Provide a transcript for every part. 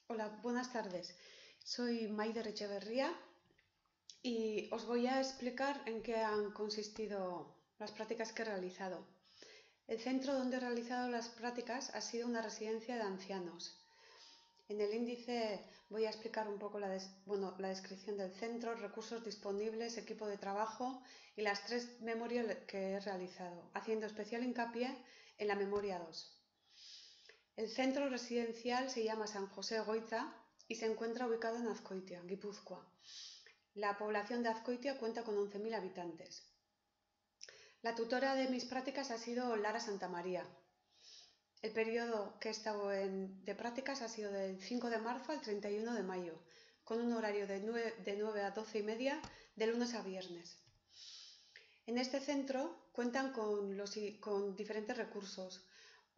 Hola, buenas tardes. Soy Maider Echeverría y os voy a explicar en qué han consistido las prácticas que he realizado. El centro donde he realizado las prácticas ha sido una residencia de ancianos. En el índice voy a explicar un poco la descripción del centro, recursos disponibles, equipo de trabajo y las tres memorias que he realizado, haciendo especial hincapié en la memoria 2. El centro residencial se llama San José Goiza y se encuentra ubicado en Azkoitia, Guipúzcoa. La población de Azkoitia cuenta con 11.000 habitantes. La tutora de mis prácticas ha sido Lara Santamaría. El periodo que he estado de prácticas ha sido del 5 de marzo al 31 de mayo, con un horario de 9 a 12 y media de lunes a viernes. En este centro cuentan con diferentes recursos.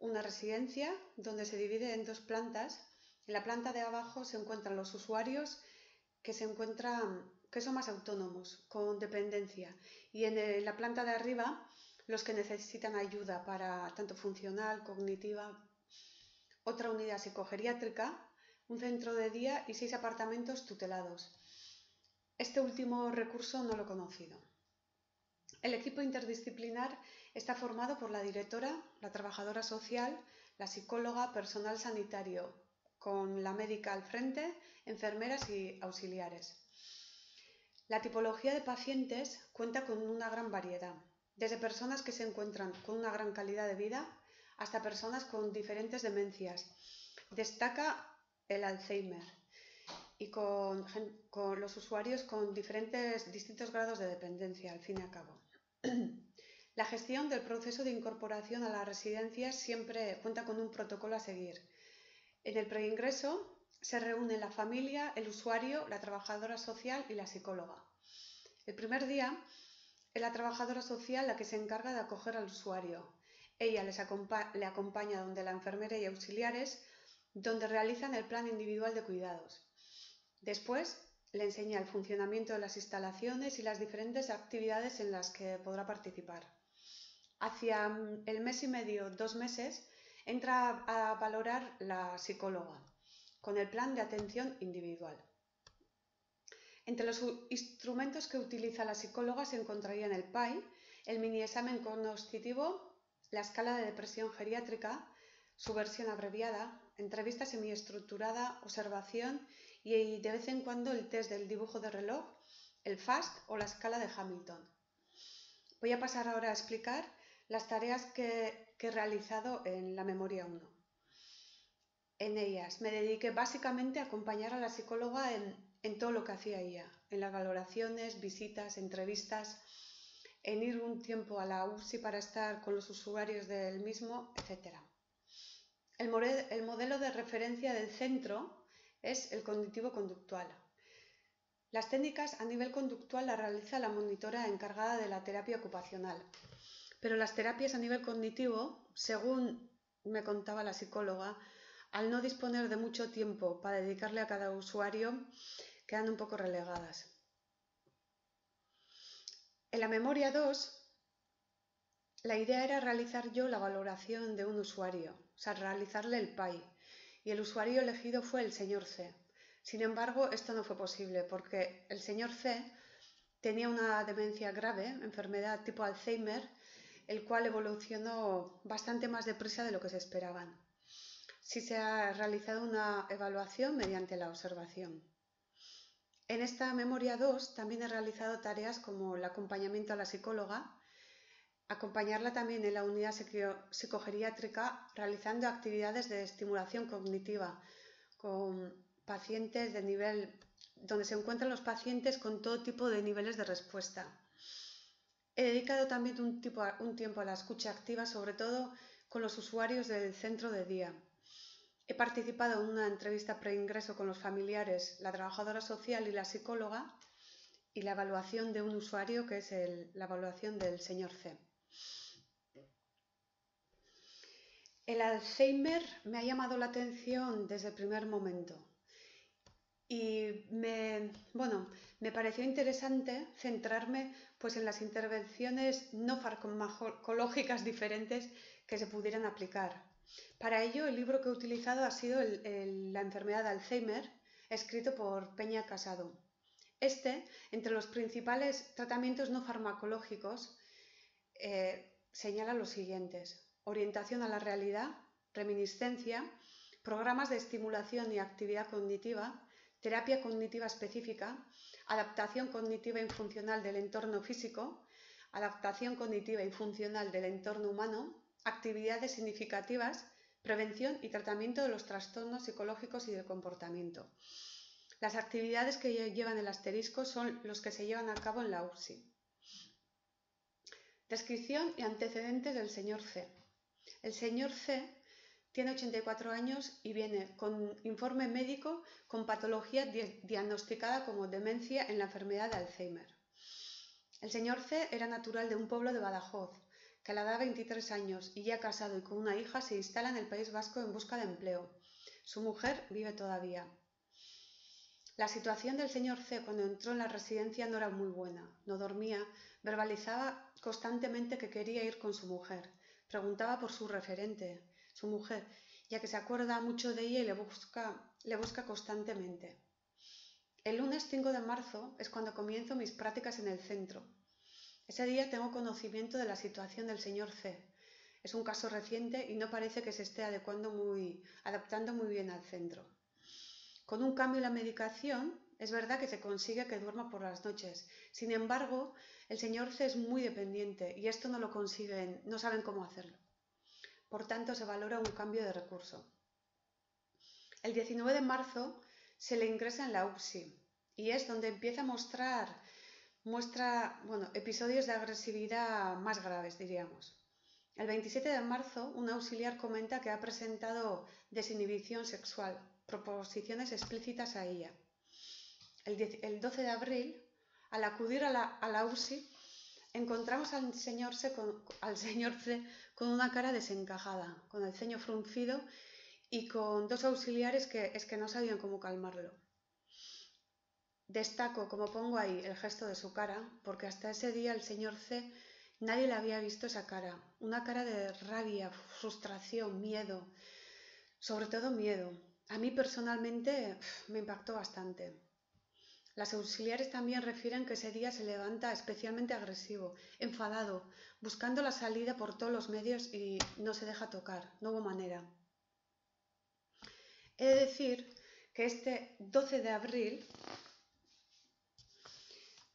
Una residencia donde se divide en dos plantas. En la planta de abajo se encuentran los usuarios que son más autónomos, con dependencia. Y en la planta de arriba los que necesitan ayuda para tanto funcional, cognitiva. Otra unidad psicogeriátrica, un centro de día y 6 apartamentos tutelados. Este último recurso no lo he conocido. El equipo interdisciplinar está formado por la directora, la trabajadora social, la psicóloga, personal sanitario, con la médica al frente, enfermeras y auxiliares. La tipología de pacientes cuenta con una gran variedad, desde personas que se encuentran con una gran calidad de vida hasta personas con diferentes demencias. Destaca el Alzheimer y con los usuarios con distintos grados de dependencia, al fin y al cabo. La gestión del proceso de incorporación a las residencias siempre cuenta con un protocolo a seguir. En el preingreso se reúne la familia, el usuario, la trabajadora social y la psicóloga. El primer día es la trabajadora social la que se encarga de acoger al usuario. Ella le acompaña donde la enfermera y auxiliares, donde realizan el plan individual de cuidados. Después le enseña el funcionamiento de las instalaciones y las diferentes actividades en las que podrá participar. Hacia el mes y medio, 2 meses, entra a valorar la psicóloga con el plan de atención individual. Entre los instrumentos que utiliza la psicóloga se encontrarían el PAI, el mini examen cognoscitivo, la escala de depresión geriátrica, su versión abreviada, entrevista semiestructurada, observación y de vez en cuando el test del dibujo de reloj, el FAST o la escala de Hamilton. Voy a pasar ahora a explicar las tareas que he realizado en la memoria 1. En ellas me dediqué básicamente a acompañar a la psicóloga en todo lo que hacía ella, en las valoraciones, visitas, entrevistas, en ir un tiempo a la UCI para estar con los usuarios del mismo, etc. El modelo de referencia del centro es el cognitivo-conductual. Las técnicas a nivel conductual las realiza la monitora encargada de la terapia ocupacional. Pero las terapias a nivel cognitivo, según me contaba la psicóloga, al no disponer de mucho tiempo para dedicarle a cada usuario, quedan un poco relegadas. En la memoria 2, la idea era realizar yo la valoración de un usuario, o sea, realizarle el PAI, y el usuario elegido fue el señor C. Sin embargo, esto no fue posible porque el señor C tenía una demencia grave, enfermedad tipo Alzheimer, el cual evolucionó bastante más deprisa de lo que se esperaban. Sí se ha realizado una evaluación mediante la observación. En esta memoria 2 también he realizado tareas como el acompañamiento a la psicóloga, acompañarla también en la unidad psicogeriátrica realizando actividades de estimulación cognitiva con pacientes de nivel donde se encuentran los pacientes con todo tipo de niveles de respuesta. He dedicado también un tiempo a la escucha activa, sobre todo con los usuarios del centro de día. He participado en una entrevista preingreso con los familiares, la trabajadora social y la psicóloga y la evaluación de un usuario que es la evaluación del señor C. El Alzheimer me ha llamado la atención desde el primer momento y me pareció interesante centrarme pues, en las intervenciones no farmacológicas diferentes que se pudieran aplicar. Para ello, el libro que he utilizado ha sido La enfermedad de Alzheimer, escrito por Peña Casado. Entre los principales tratamientos no farmacológicos, señala los siguientes: orientación a la realidad, reminiscencia, programas de estimulación y actividad cognitiva, terapia cognitiva específica, adaptación cognitiva y funcional del entorno físico, adaptación cognitiva y funcional del entorno humano, actividades significativas, prevención y tratamiento de los trastornos psicológicos y del comportamiento. Las actividades que llevan el asterisco son los que se llevan a cabo en la UCSI. Descripción y antecedentes del señor C. El señor C tiene 84 años y viene con informe médico con patología diagnosticada como demencia en la enfermedad de Alzheimer. El señor C era natural de un pueblo de Badajoz, que a la edad de 23 años y ya casado y con una hija se instala en el País Vasco en busca de empleo. Su mujer vive todavía. La situación del señor C cuando entró en la residencia no era muy buena. No dormía, verbalizaba constantemente que quería ir con su mujer. Preguntaba por su referente, su mujer, ya que se acuerda mucho de ella y le busca constantemente. El lunes 5 de marzo es cuando comienzo mis prácticas en el centro. Ese día tengo conocimiento de la situación del señor C. Es un caso reciente y no parece que se esté adaptando muy bien al centro. Con un cambio en la medicación, es verdad que se consigue que duerma por las noches. Sin embargo, el señor C es muy dependiente y esto no lo consiguen, no saben cómo hacerlo. Por tanto, se valora un cambio de recurso. El 19 de marzo se le ingresa en la UCSI y es donde empieza a muestra episodios de agresividad más graves, diríamos. El 27 de marzo, un auxiliar comenta que ha presentado desinhibición sexual, proposiciones explícitas a ella. El 12 de abril, al acudir a la UCSI, encontramos al señor C con una cara desencajada, con el ceño fruncido y con dos auxiliares que no sabían cómo calmarlo. Destaco, como pongo ahí, el gesto de su cara, porque hasta ese día el señor C nadie le había visto esa cara, una cara de rabia, frustración, miedo, sobre todo miedo. A mí personalmente me impactó bastante. Las auxiliares también refieren que ese día se levanta especialmente agresivo, enfadado, buscando la salida por todos los medios y no se deja tocar, no hubo manera. He de decir que este 12 de abril,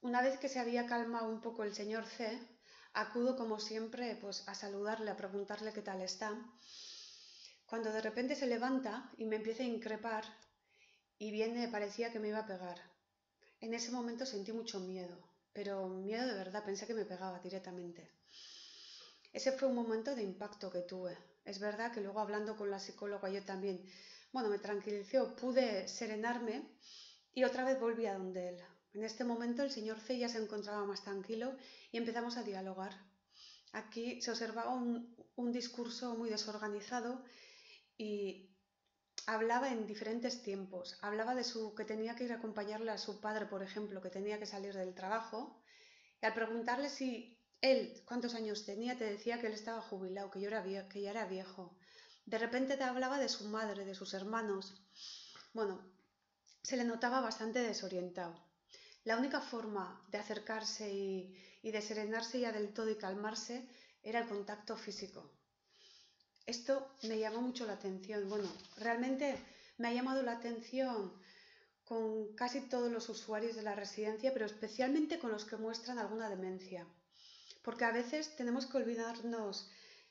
una vez que se había calmado un poco el señor C, acudo como siempre a saludarle, a preguntarle qué tal está, cuando de repente se levanta y me empieza a increpar y parecía que me iba a pegar. En ese momento sentí mucho miedo, pero miedo de verdad, pensé que me pegaba directamente. Ese fue un momento de impacto que tuve. Es verdad que luego hablando con la psicóloga yo también, me tranquilizó, pude serenarme y otra vez volví a donde él. En este momento el señor C ya se encontraba más tranquilo y empezamos a dialogar. Aquí se observaba un discurso muy desorganizado y hablaba en diferentes tiempos. Hablaba de que tenía que ir a acompañarle a su padre, por ejemplo, que tenía que salir del trabajo. Y al preguntarle si él cuántos años tenía, te decía que él estaba jubilado, que ya era viejo. De repente te hablaba de su madre, de sus hermanos. Se le notaba bastante desorientado. La única forma de acercarse y de serenarse ya del todo y calmarse era el contacto físico. Esto me llamó mucho la atención. Realmente me ha llamado la atención con casi todos los usuarios de la residencia, pero especialmente con los que muestran alguna demencia. Porque a veces tenemos que olvidarnos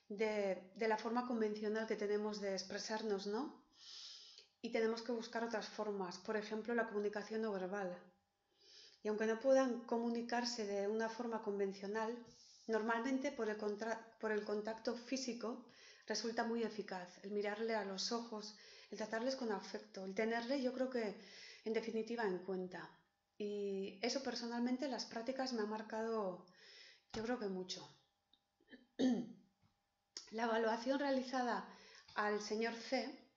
de la forma convencional que tenemos de expresarnos, ¿no? Y tenemos que buscar otras formas, por ejemplo, la comunicación no verbal. Y aunque no puedan comunicarse de una forma convencional, normalmente por el contacto físico resulta muy eficaz el mirarle a los ojos, el tratarles con afecto, el tenerle, yo creo que en definitiva en cuenta. Y eso personalmente las prácticas me ha marcado, yo creo que mucho. La evaluación realizada al señor C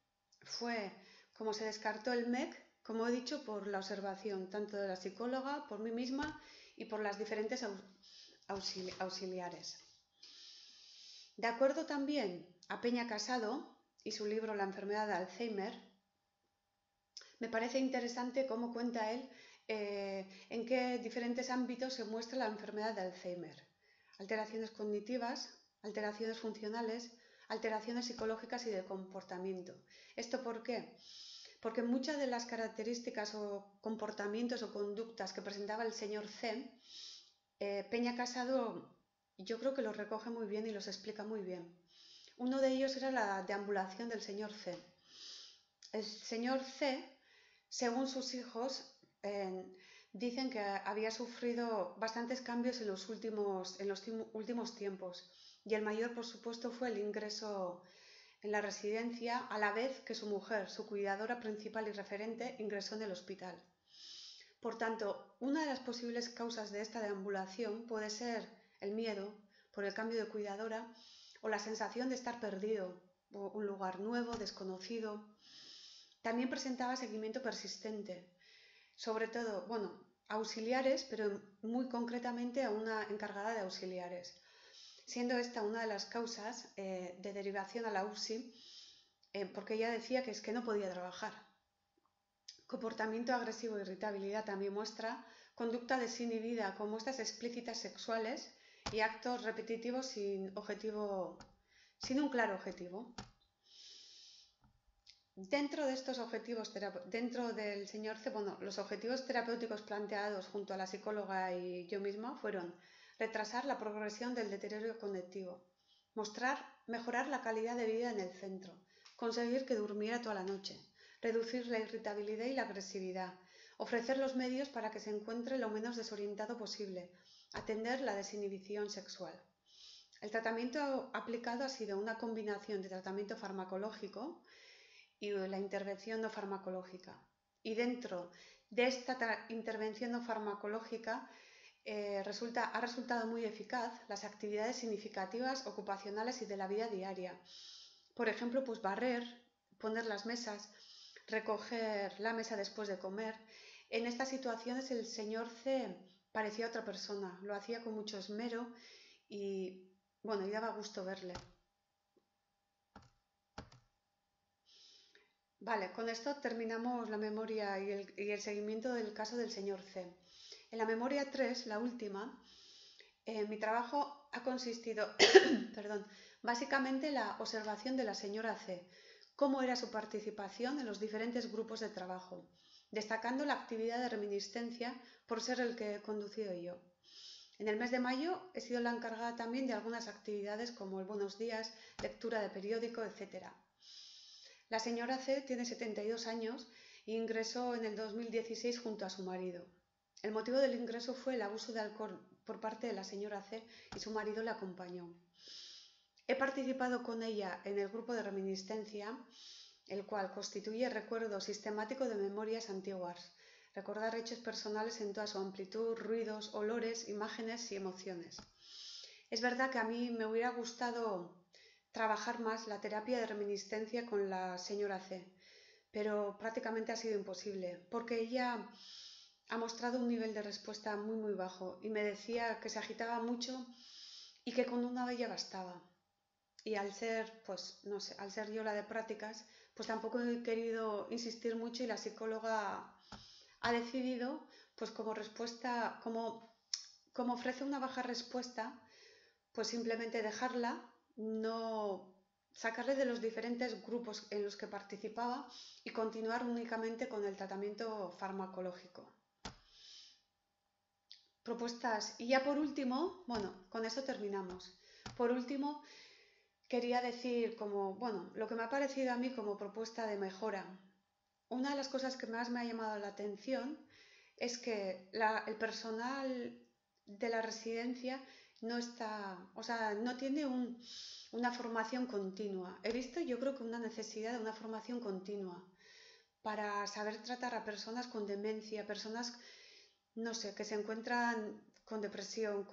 fue como se descartó el MEC, como he dicho, por la observación tanto de la psicóloga, por mí misma y por las diferentes auxiliares. De acuerdo también a Peña Casado, y su libro La enfermedad de Alzheimer, me parece interesante cómo cuenta él en qué diferentes ámbitos se muestra la enfermedad de Alzheimer. Alteraciones cognitivas, alteraciones funcionales, alteraciones psicológicas y de comportamiento. ¿Esto por qué? Porque muchas de las características o comportamientos o conductas que presentaba el señor C, Peña Casado yo creo que los recoge muy bien y los explica muy bien. Uno de ellos era la deambulación del señor C. El señor C, según sus hijos, dicen que había sufrido bastantes cambios en los últimos tiempos, y el mayor, por supuesto, fue el ingreso en la residencia, a la vez que su mujer, su cuidadora principal y referente, ingresó en el hospital. Por tanto, una de las posibles causas de esta deambulación puede ser el miedo por el cambio de cuidadora o la sensación de estar perdido, o un lugar nuevo, desconocido. También presentaba seguimiento persistente, sobre todo, auxiliares, pero muy concretamente a una encargada de auxiliares, siendo esta una de las causas de derivación a la UCI, porque ella decía que es que no podía trabajar. Comportamiento agresivo e irritabilidad también muestra, conducta desinhibida con muestras explícitas sexuales y actos repetitivos sin un claro objetivo. Dentro de estos objetivos, dentro del señor C, los objetivos terapéuticos planteados junto a la psicóloga y yo misma fueron retrasar la progresión del deterioro cognitivo, mejorar la calidad de vida en el centro, conseguir que durmiera toda la noche, reducir la irritabilidad y la agresividad, ofrecer los medios para que se encuentre lo menos desorientado posible, atender la desinhibición sexual. El tratamiento aplicado ha sido una combinación de tratamiento farmacológico y la intervención no farmacológica. Y dentro de esta intervención no farmacológica ha resultado muy eficaz las actividades significativas, ocupacionales y de la vida diaria. Por ejemplo, pues barrer, poner las mesas, recoger la mesa después de comer. En estas situaciones el señor C parecía otra persona, lo hacía con mucho esmero y daba gusto verle. Vale, con esto terminamos la memoria y el seguimiento del caso del señor C. En la memoria 3, la última, mi trabajo ha consistido, perdón, básicamente en la observación de la señora C, cómo era su participación en los diferentes grupos de trabajo, destacando la actividad de reminiscencia por ser el que he conducido yo. En el mes de mayo he sido la encargada también de algunas actividades como el Buenos Días, lectura de periódico, etc. La señora C tiene 72 años e ingresó en el 2016 junto a su marido. El motivo del ingreso fue el abuso de alcohol por parte de la señora C y su marido la acompañó. He participado con ella en el grupo de reminiscencia, el cual constituye recuerdo sistemático de memorias antiguas, recordar hechos personales en toda su amplitud, ruidos, olores, imágenes y emociones. Es verdad que a mí me hubiera gustado trabajar más la terapia de reminiscencia con la señora C, pero prácticamente ha sido imposible, porque ella ha mostrado un nivel de respuesta muy muy bajo y me decía que se agitaba mucho y que con una de ella bastaba. Y al ser, pues no sé, al ser yo la de prácticas, pues tampoco he querido insistir mucho y la psicóloga ha decidido, pues como respuesta, como ofrece una baja respuesta, pues simplemente dejarla, no sacarle de los diferentes grupos en los que participaba y continuar únicamente con el tratamiento farmacológico. Propuestas. Y ya por último, con eso terminamos. Por último, quería decir lo que me ha parecido a mí como propuesta de mejora. Una de las cosas que más me ha llamado la atención es que el personal de la residencia no tiene una formación continua. He visto, yo creo que una necesidad de una formación continua para saber tratar a personas con demencia, personas, no sé, que se encuentran con depresión,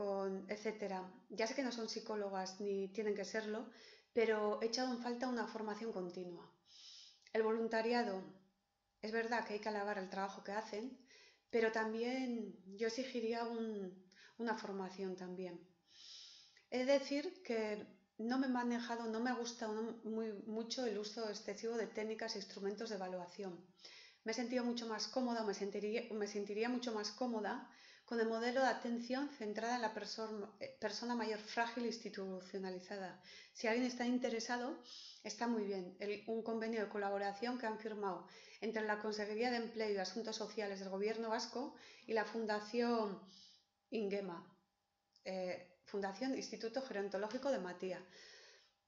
etcétera. Ya sé que no son psicólogas ni tienen que serlo, pero he echado en falta una formación continua. El voluntariado, es verdad que hay que alabar el trabajo que hacen, pero también yo exigiría una formación también. Es decir, que no me he manejado, no me ha gustado mucho el uso excesivo de técnicas e instrumentos de evaluación. Me he sentido mucho más cómoda, me sentiría mucho más cómoda con el modelo de atención centrada en la persona mayor frágil e institucionalizada. Si alguien está interesado, está muy bien. Un convenio de colaboración que han firmado entre la Consejería de Empleo y Asuntos Sociales del Gobierno Vasco y la Fundación Ingema, Fundación Instituto Gerontológico de Matía.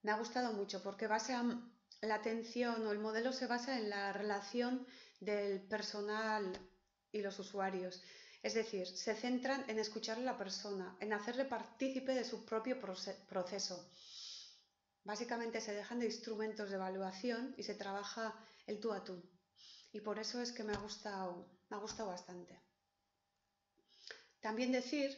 Me ha gustado mucho porque la atención o el modelo se basa en la relación del personal y los usuarios. Es decir, se centran en escuchar a la persona, en hacerle partícipe de su propio proceso. Básicamente se dejan de instrumentos de evaluación y se trabaja el tú a tú. Y por eso es que me ha gustado bastante. También decir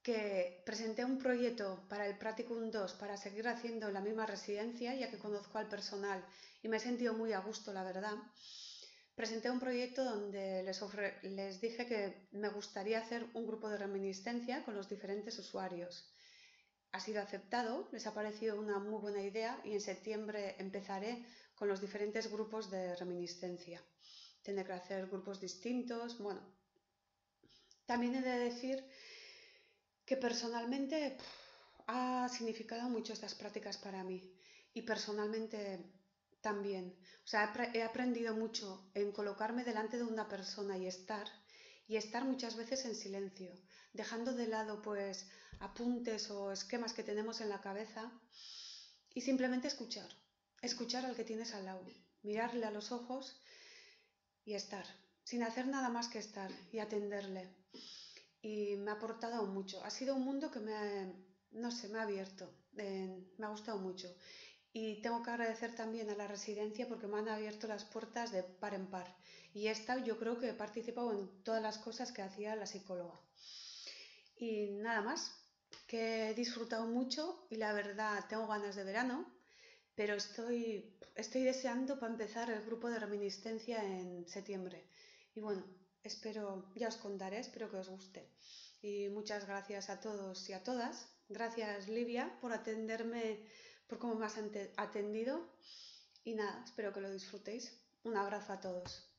que presenté un proyecto para el Practicum 2 para seguir haciendo la misma residencia, ya que conozco al personal y me he sentido muy a gusto, la verdad. Presenté un proyecto donde les dije que me gustaría hacer un grupo de reminiscencia con los diferentes usuarios. Ha sido aceptado, les ha parecido una muy buena idea y en septiembre empezaré con los diferentes grupos de reminiscencia. Tendré que hacer grupos distintos. Bueno, también he de decir que personalmente ha significado mucho estas prácticas para mí y personalmente también. O sea, he aprendido mucho en colocarme delante de una persona y estar muchas veces en silencio, dejando de lado pues apuntes o esquemas que tenemos en la cabeza y simplemente escuchar al que tienes al lado, mirarle a los ojos y estar, sin hacer nada más que estar y atenderle. Y me ha aportado mucho. Ha sido un mundo que no sé, me ha abierto, me ha gustado mucho. Y tengo que agradecer también a la residencia porque me han abierto las puertas de par en par. Y yo creo que he participado en todas las cosas que hacía la psicóloga. Y nada más, que he disfrutado mucho y la verdad tengo ganas de verano, pero estoy deseando para empezar el grupo de reminiscencia en septiembre. Y bueno, ya os contaré, espero que os guste. Y muchas gracias a todos y a todas. Gracias, Livia, por atenderme, por cómo me has atendido. Y nada, espero que lo disfrutéis. Un abrazo a todos.